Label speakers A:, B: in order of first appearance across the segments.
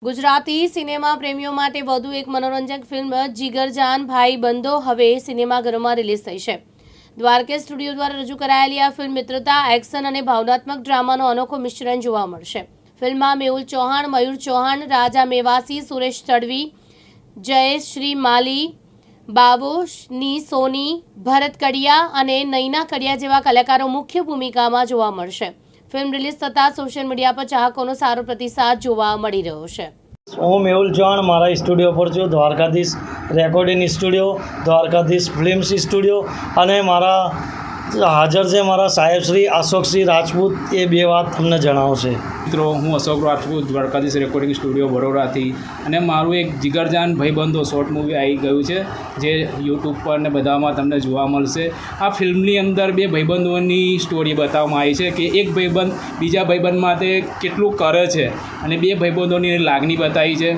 A: Gujarati cinema પ્રેમીઓ માટે વધુ એક મનોરંજક ફિલ્મ જીગરજાન ભાઈ બંધો હવે સિનેમાઘરોમાં રિલીઝ થઈ છે। દ્વારકા સ્ટુડિયો દ્વારા રજૂ કરાયેલી આ ફિલ્મ મિત્રતા, એક્શન અને ભાવનાત્મક ડ્રામાનો અનોખો મિશ્રણ જોવા મળશે। ફિલ્મમાં મેહુલ ચૌહાણ, મયુર ચૌહાણ, રાજા મેવાસી, સુરેશ તડવી, જયશ્રી માલી, બાબોની સોની, ભરત કડિયા અને નૈના કડિયા જેવા કલાકારો મુખ્ય ભૂમિકામાં જોવા મળશે। ફિલ્મ રિલીઝ થતાં સોશિયલ મીડિયા પર ચાહકોનો સારો પ્રતિસાદ જોવા મળી રહ્યો છે।
B: હું મેહુલ ચૌહાણ મારા સ્ટુડિયો પર છું, Dwarkadhish recording studio, Dwarkadhish films studio, અને મારા હાજર છે મારા સાહેબ શ્રી અશોકસિંહ રાજપૂત। એ બે વાત તમને જણાવશે।
C: મિત્રો, હું અશોક રાજપૂત, દ્વારકાધીશ રેકોર્ડિંગ સ્ટુડિયો બરોડાથી, અને મારું એક જીગરજાન ભાઈબંધો શોર્ટ મૂવી આવી ગયું છે, જે યુટ્યુબ પર ને બધામાં તમને જોવા મળશે। આ ફિલ્મની અંદર બે ભાઈબંધોની સ્ટોરી બતાવવામાં આવી છે કે એક ભાઈબંધ બીજા ભાઈબંધ માટે કેટલું કરે છે, અને બે ભાઈબંધોની લાગણી બતાવી છે।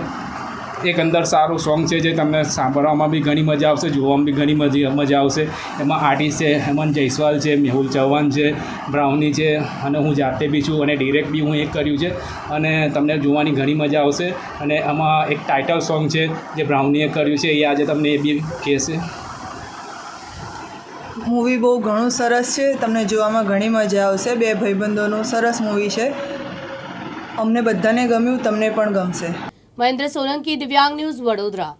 C: એક અંદર સારું સોંગ છે જે તમને સાંભળવામાં બી ઘણી મજા આવશે, જોવામાં બી ઘણી મજા આવશે। એમાં આર્ટિસ્ટ છે હેમંત જયસ્વાલ છે, મેહુલ ચૌહાણ છે, બ્રાઉની છે, અને હું જાતે બી છું, અને ડિરેક્ટ બી હું એક કર્યું છે, અને તમને જોવાની ઘણી મજા આવશે। અને આમાં એક ટાઇટલ સોંગ છે જે બ્રાઉનીએ કર્યું છે, એ આજે તમને એ બી કહેશે।
D: મૂવી બહુ ઘણું સરસ છે, તમને જોવામાં ઘણી મજા આવશે। બે ભાઈબંધોનું સરસ મૂવી છે, અમને બધાને ગમ્યું, તમને પણ ગમશે।
A: મહેન્દ્ર સોલંકી, દિવ્યાંગ ન્યૂઝ, વડોદરા।